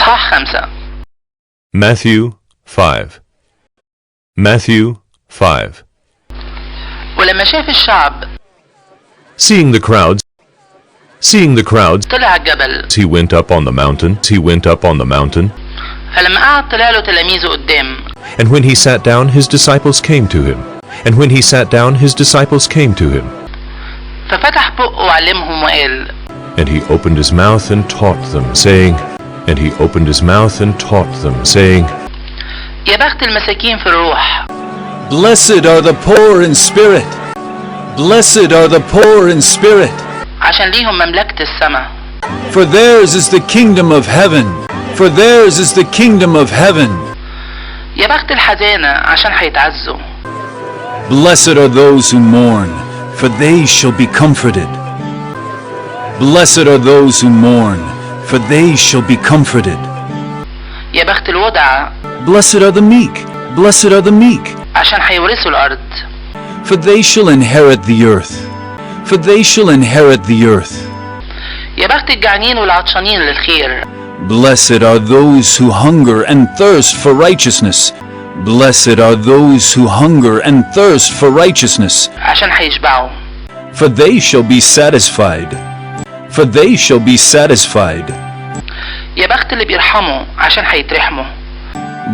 إصحاح 5. Matthew 5. Matthew 5. ولما شاف الشعب Seeing the crowds, طلع الجبل. he went up on the mountain. فلما قعد طلع له تلاميذه قدام. And when he sat down, his disciples came to him. ففتح بقه وعلمهم وقال. And he opened his mouth and taught them, saying, يا بخت المساكين في الروح. Blessed are the poor in spirit. Blessed are the poor in spirit. عشان ليهم مملكة السماء. For theirs is the kingdom of heaven. For theirs is the kingdom of heaven. يا بخت الحزانة عشان هيتعزوا. Blessed are those who mourn, for they shall be comforted. Blessed are those who mourn, for they shall be comforted. يا بخت الودعة. Blessed are the meek. Blessed are the meek. عشان هيورثوا الأرض. For they shall inherit the earth. For they shall inherit the earth. يا بخت الجعانين والعطشانين للخير. Blessed are those who hunger and thirst for righteousness. Blessed are those who hunger and thirst for righteousness. عشان هيشبعوا. For they shall be satisfied. For they shall be satisfied. يا بخت اللي بيرحموا عشان هيترحموا.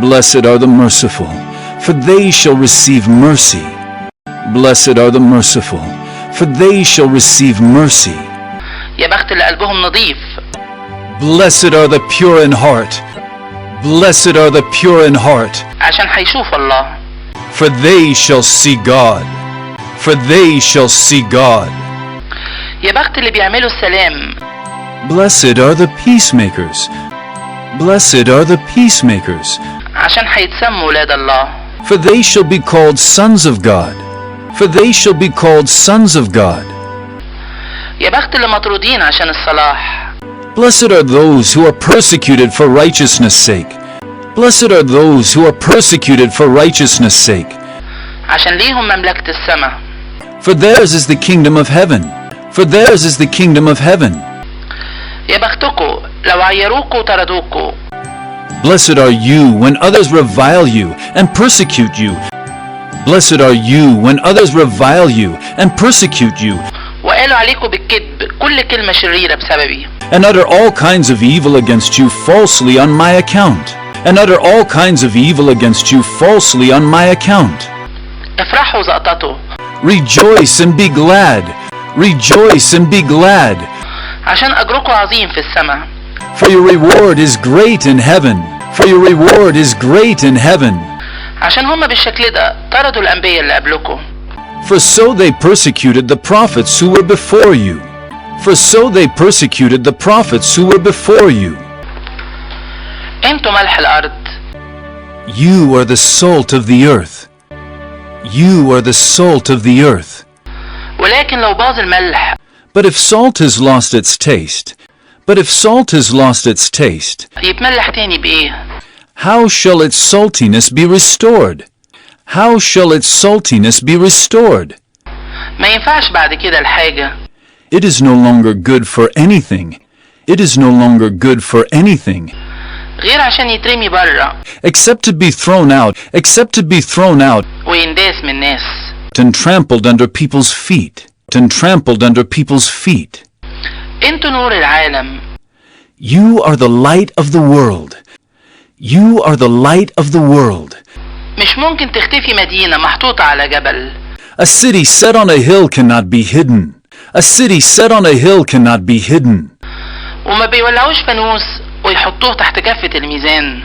Blessed are the merciful, for they shall receive mercy. Blessed are the merciful, for they shall receive mercy. يا بخت اللي قلبهم نظيف. Blessed are the pure in heart. Blessed are the pure in heart. عشان هيشوفوا الله. For they shall see God. For they shall see God. يا بخت اللي بيعملوا السلام. Blessed are the peacemakers. Blessed are the peacemakers. عشان هيتسموا ولاد الله. For they shall be called sons of God. For they shall be called sons of God. يا بخت اللي مطرودين عشان الصلاح. Blessed are those who are persecuted for righteousness' sake. Blessed are those who are persecuted for righteousness' sake. عشان ليهم مملكة السماء. For theirs is the kingdom of heaven. For theirs is the kingdom of heaven. يا بختكوا لو عيروكوا وطردوكوا. Blessed are you when others revile you and persecute you. Blessed are you when others revile you and persecute you. وقالوا عليكوا بالكذب كل كلمة شريرة بسببي. And utter all kinds of evil against you falsely on my account. And utter all kinds of evil against you falsely on my account. افرحوا زقطتوا. Rejoice and be glad. Rejoice and be glad. عشان أجركوا عظيم في السماء. For your reward is great in heaven. For your reward is great in heaven. عشان هم بالشكل ده طردوا الأنبياء اللي قبلكوا. For so they persecuted the prophets who were before you. For so they persecuted the prophets who were before you. انتوا ملح الأرض. You are the salt of the earth. You are the salt of the earth. ولكن لو باظ الملح. But if salt has lost its taste, يتملح تاني بإيه؟ how shall its saltiness be restored? How shall its saltiness be restored? ما ينفعش بعد كده الحاجة. It is no longer good for anything. It is no longer good for anything. غير عشان يترمي برا. Except to be thrown out. Except to be thrown out. وينداس من الناس. And trampled under people's feet. And trampled under people's feet. انتوا نور العالم. You are the light of the world. You are the light of the world. مش ممكن تختفي مدينة محطوطة على جبل. A city set on a hill cannot be hidden. A city set on a hill cannot be hidden. وما بيولعوش فانوس ويحطوه تحت كفة الميزان.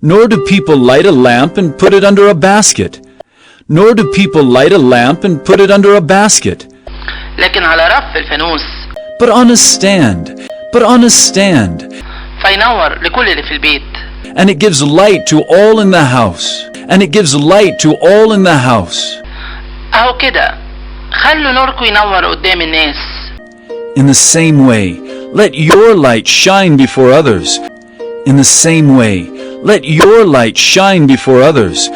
Nor do people light a lamp and put it under a basket. Nor do people light a lamp and put it under a basket. لكن على رف الفانوس. But on a stand. But on a stand. فينور لكل اللي في البيت. And it gives light to all in the house. And it gives light to all in the house. أهو كده خلوا نوركم ينور قدام الناس. In the same way, let your light shine before others. In the same way, let your light shine before others.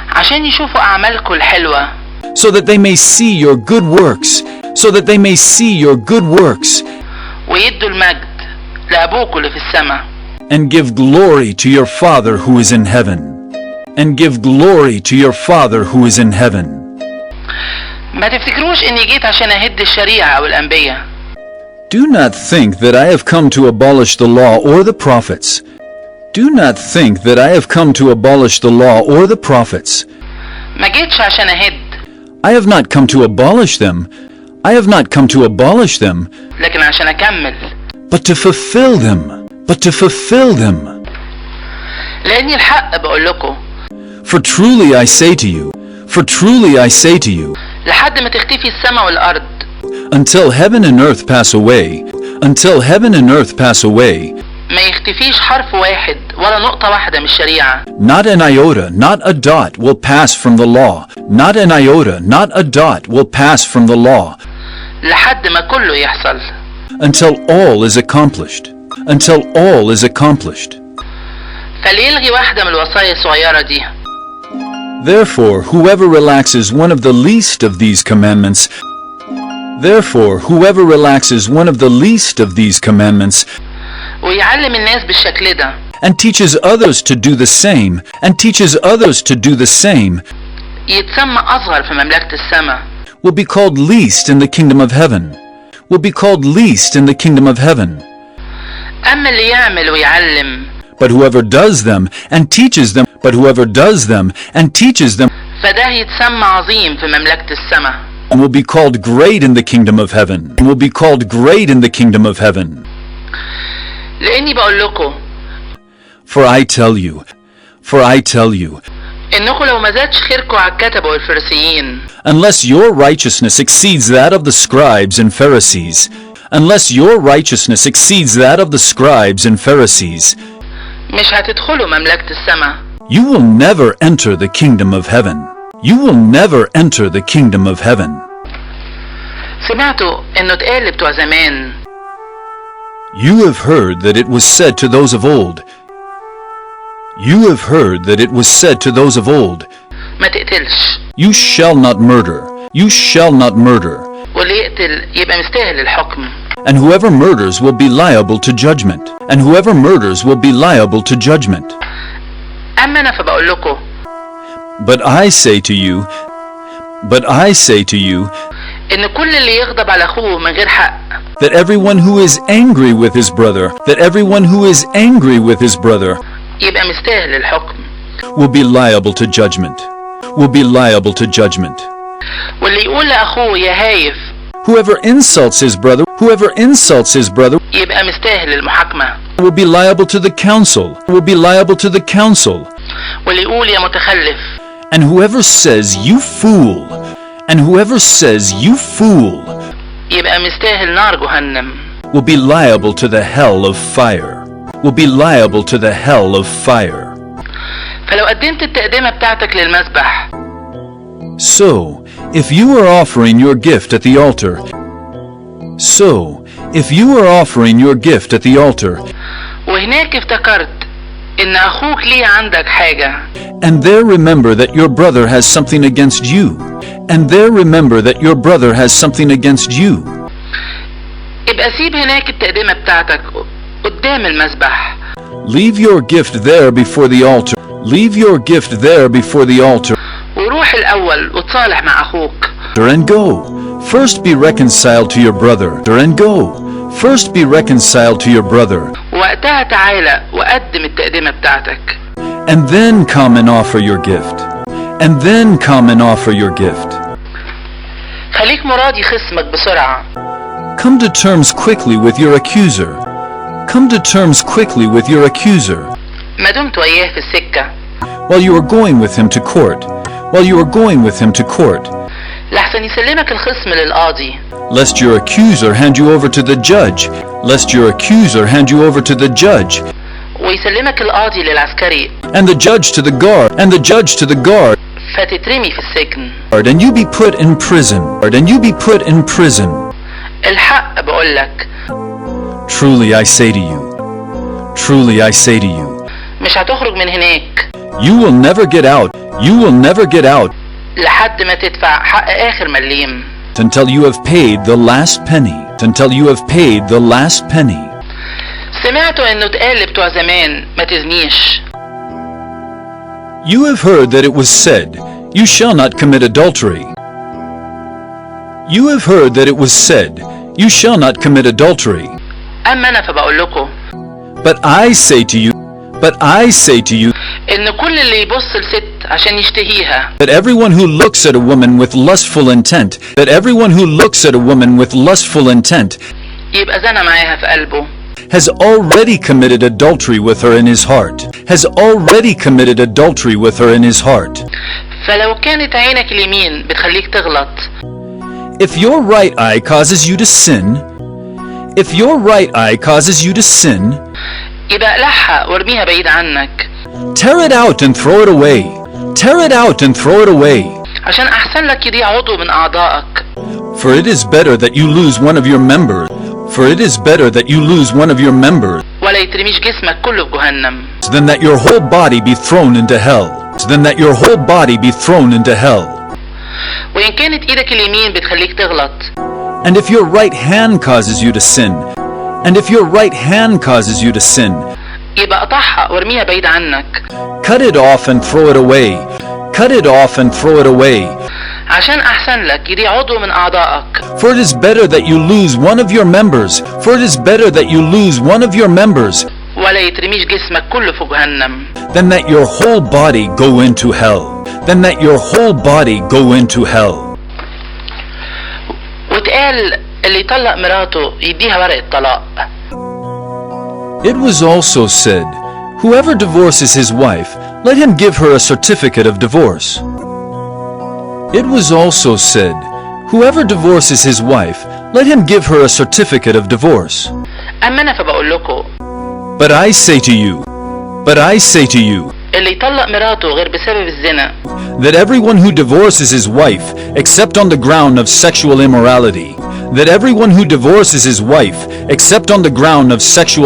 عشان يشوفوا أعمالكم الحلوة. So that they may see your good works. So that they may see your good works. ويدوا المجد لأبوكم اللي في السماء. And give glory to your Father who is in heaven. And give glory to your Father who is in heaven. ما تفتكروش اني جيت عشان اهد الشريعة او الانبياء. Do not think that I have come to abolish the law or the prophets. Do not think that I have come to abolish the law or the prophets. ما جيتش عشان اهد. I have not come to abolish them. I have not come to abolish them. لكن عشان اكمل. But to fulfill them. But to fulfill them. لاني الحق بقول لكم. For truly I say to you. For truly I say to you. لحد ما تختفي السماء والارض. Until heaven and earth pass away. Until heaven and earth pass away. ما يختفيش حرف واحد ولا نقطة واحدة من الشريعة. Not an iota, not a dot will pass from the law. Not an iota, not a dot will pass from the law. لحد ما كله يحصل. Until all is accomplished. Until all is accomplished. فليلغي واحدة من الوصايا الصغيرة دي. Therefore, whoever relaxes one of the least of these commandments, therefore, whoever relaxes one of the least of these commandments, ويعلم الناس بالشكل ده. and teaches others to do the same, and teaches others to do the same, يتسمى أصغر في مملكة السماء. will be called least in the kingdom of heaven. Will be called least in the kingdom of heaven. أما اللي يعمل ويعلم. But whoever does them and teaches them, but whoever does them and teaches them, فده يتسمى عظيم في مملكة السماء. and will be called great in the kingdom of heaven. And will be called great in the kingdom of heaven. لأني بقول لكم. For I tell you, إنكم لو ما زادش خيركم على الكتبة والفريسيين. unless your righteousness exceeds that of the scribes and Pharisees, unless your righteousness exceeds that of the scribes and Pharisees, مش هتدخلوا مملكة السماء. you will never enter the kingdom of heaven. You will never enter the kingdom of heaven. سمعتوا إنه اتقال بتوع زمان. You have heard that it was said to those of old. You have heard that it was said to those of old. ما تقتلش. You shall not murder. You shall not murder. واللي يقتل يبقى مستاهل الحكم. And whoever murders will be liable to judgment. And whoever murders will be liable to judgment. أما أنا فبقول لكم. But I say to you, إن كل اللي يغضب على أخوه من غير حق. that everyone who is angry with his brother, يبقى مستاهل الحكم. will be liable to judgment. Will be liable to judgment. واللي يقول لأخوه يا هايف. Whoever insults his brother, يبقى مستاهل المحاكمة. will be liable to the council. واللي يقول يا متخلف. And whoever says you fool, يبقى مستاهل نار جهنم. will be liable to the hell of fire. فلو قدمت التقدمة بتاعتك للمذبح. So, if you are offering your gift at the altar, وهناك افتكرت إن أخوك ليه عندك حاجة. and there remember that your brother has something against you, يبقى سيب هناك التقدمة بتاعتك قدام المذبح. leave your gift there before the altar, وروح الأول وتصالح مع أخوك. and go. First be reconciled to your brother, وقتها تعالى وقدم التقدمة بتاعتك. and then come and offer your gift. خليك مراضي خصمك بسرعة. Come to terms quickly with your accuser. ما دمت وياه في السكة. while you are going with him to court, لحسن يسلمك الخصم للقاضي. lest your accuser hand you over to the judge, ويسلمك القاضي للعسكري. and the judge to the guard, فتترمي في السجن. and you be put in prison. الحق بقولك. Truly I say to you, مش هتخرج من هناك. you will never get out لحد ما تدفع حق آخر مليم. until you have paid the last penny. سمعتوا انه اتقال لبتوع زمان ما تزنيش. You have heard that it was said, you shall not commit adultery. You have heard that it was said, you shall not commit adultery. اما انا فبقول لكم But I say to you, ان كل اللي يبص لست عشان يشتهيها that everyone who looks at a woman with lustful intent, يبقى زنا معاها في قلبه. has already committed adultery with her in his heart. فلو كانت عينك اليمين بتخليك تغلط، If your right eye causes you to sin, يبقى اقلعها وارميها بعيد عنك. tear it out and throw it away. عشان احسن لك يضيع عضو من اعضائك. For it is better that you lose one of your members ولا يترميش جسمك كله في جهنم. than that your whole body be thrown into hell. وإن كانت إيدك اليمين بتخليك تغلط، And if your right hand causes you to sin, يبقى قطعها وارميها بعيد عنك. cut it off and throw it away. عشان أحسن لك يضيع عضو من أعضائك. For it is better that you lose one of your members ولا يترميش جسمك كله في جهنم. than that your whole body go into hell. واتقال اللي يطلق مراته يديها ورقة طلاق. It was also said, whoever divorces his wife, let him give her a certificate of divorce. It was also said, whoever divorces his wife, let him give her a certificate of divorce. أما أنا فبقول لكم But I say to you, اللي يطلق مراته غير بسبب الزنا، that everyone who divorces his wife, except on the ground of sexual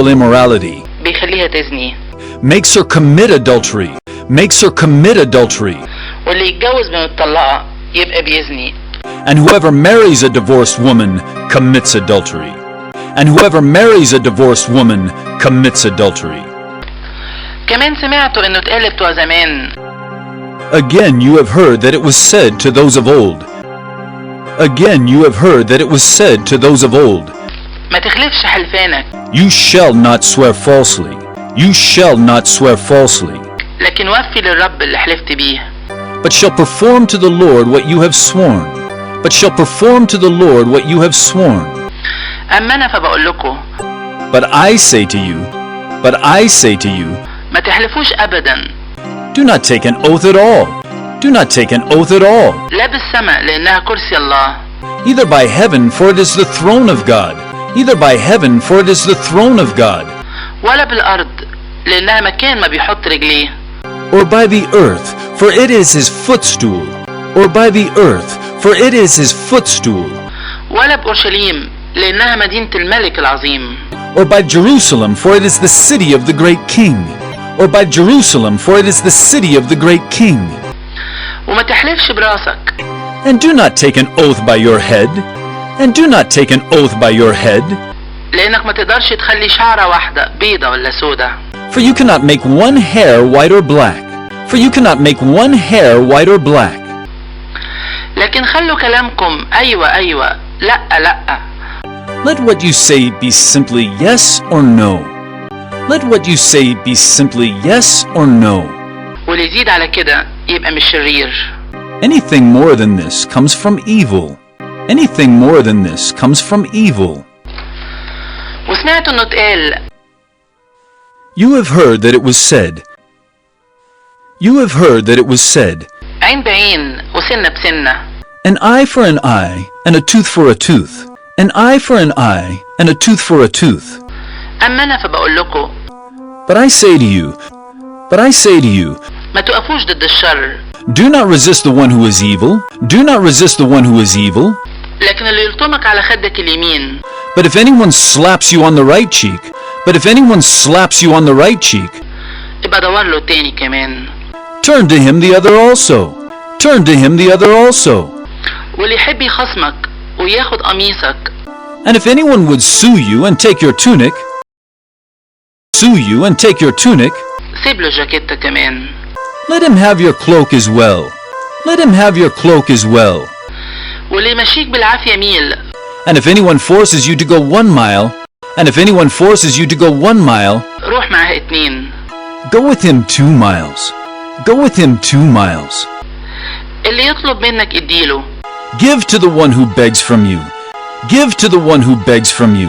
immorality, بيخليها تزني. makes her commit adultery. واللي يتجوز من الطلاقة يبقى بيزني. And whoever marries a divorced woman commits adultery. كمان سمعتوا انه اتقال بتوع زمان Again you have heard that it was said to those of old. ما تخلفش حلفانك، You shall not swear falsely. لكن وفي للرب اللي حلفت بيه. But shall perform to the Lord what you have sworn. أما أنا فبقول لكم But I say to you, ما تحلفوش أبدا، do not take an oath at all. لا بالسماء لأنها كرسي الله، Either by heaven, for it is the throne of God. ولا بالأرض لأنها مكان ما بيحط رجليه، Or by the earth, for it is his footstool. ولا بأورشليم لأنها مدينة الملك العظيم، Or by Jerusalem, for it is the city of the great king. وما تحلفش براسك، And do not take an oath by your head. لأنك ما تقدرش تخلي شعرة واحدة بيضة ولا سودة. For you cannot make one hair white or black. لكن خلوا كلامكم أيوة أيوة، لأ لأ. Let what you say be simply yes or no. واللي يزيد على كده يبقى مش شرير. Anything more than this comes from evil. وسمعتوا انه اتقال You have heard that it was said, عين بعين وسنة بسنة. An eye for an eye and a tooth for a tooth. أما أنا فبقول لكم But I say to you, ما تقفوش ضد الشر. do not resist the one who is evil. لكن اللي يلطمك على خدك اليمين But if anyone slaps you on the right cheek, يبقى دور له تاني كمان. turn to him the other also. واللي يحب يخصمك وياخد قميصك And if anyone would sue you and take your tunic, sue you and take your tunic, سيب له جاكيتة كمان. let him have your cloak as well. Let him have your cloak as well. واللي يمشيك بالعافية ميل. And if anyone forces you to go 1 mile, and if anyone forces you to go 1 mile, روح معاه 2. go with him 2 miles. Go with him 2 miles. اللي يطلب منك اديله. Give to the one who begs from you. Give to the one who begs from you.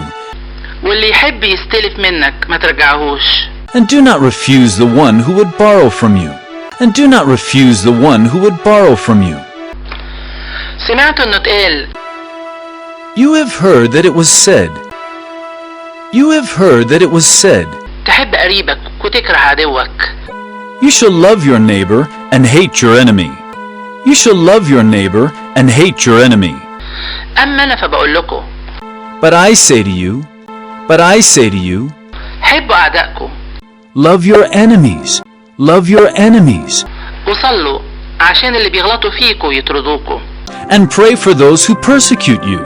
واللي يحب يستلف منك ما ترجعهوش. And do not refuse the one who would borrow from you. And do not refuse the one who would borrow from you. سمعت انه اتقال. You have heard that it was said. You have heard that it was said. تحب قريبك وتكره عدوك. You shall love your neighbor and hate your enemy. You shall love your neighbor and hate your enemy. أما أنا فبقول لكم. But I say to you, but I say to you, حبوا أعدائكم. love your enemies. Love your enemies. وصلوا عشان اللي بيغلطوا فيكوا يطردوكوا. And pray for those who persecute you.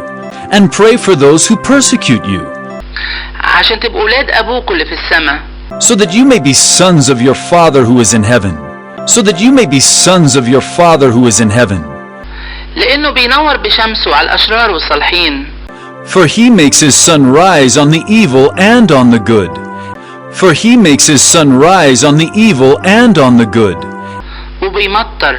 And pray for those who persecute you. عشان تبقوا أولاد أبوكوا اللي في السماء. So that you may be sons of your Father who is in heaven. So that you may be sons of your Father who is in heaven. لأنه بينور بشمسه على الأشرار والصالحين. For he makes his sun rise on the evil and on the good. For he makes his sun rise on the evil and on the good. وبيمطر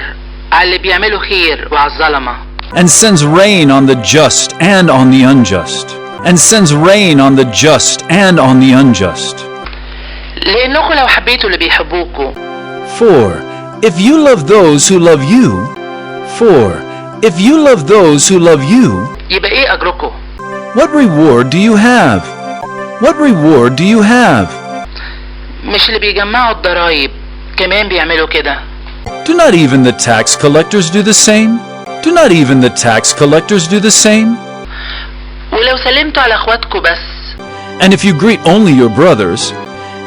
على اللي بيعملوا خير وعلى الظلمة. And sends rain on the just and on the unjust. And sends rain on the just and on the unjust. لأنكم لو حبيتوا اللي بيحبوكوا. For if you love those who love you, if you love those who love you, يبقى إيه أجركم؟ what reward do you have? What reward do you have? مش اللي بيجمعوا الضرايب كمان بيعملوا كده. Do not even the tax collectors do the same? Do not even the tax collectors do the same? ولو سلمتوا على اخواتكم بس. And if you greet only your brothers,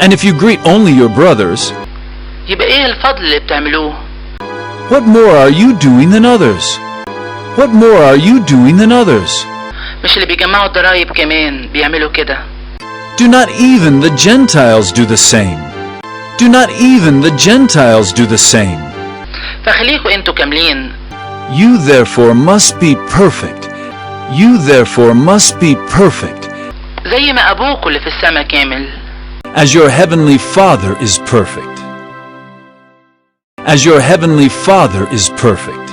and if you greet only your brothers, يبقى ايه الفضل اللي بتعملوه؟ what more are you doing than others? What more are you doing than others? مش اللي بيجمعوا الضرايب كمان بيعملوا كده. Do not even the Gentiles do the same? Do not even the Gentiles do the same? فخليكوا انتوا كاملين. You therefore must be perfect. You therefore must be perfect. زي ما أبوكوا اللي في السماء كامل. As your heavenly Father is perfect. As your heavenly Father is perfect.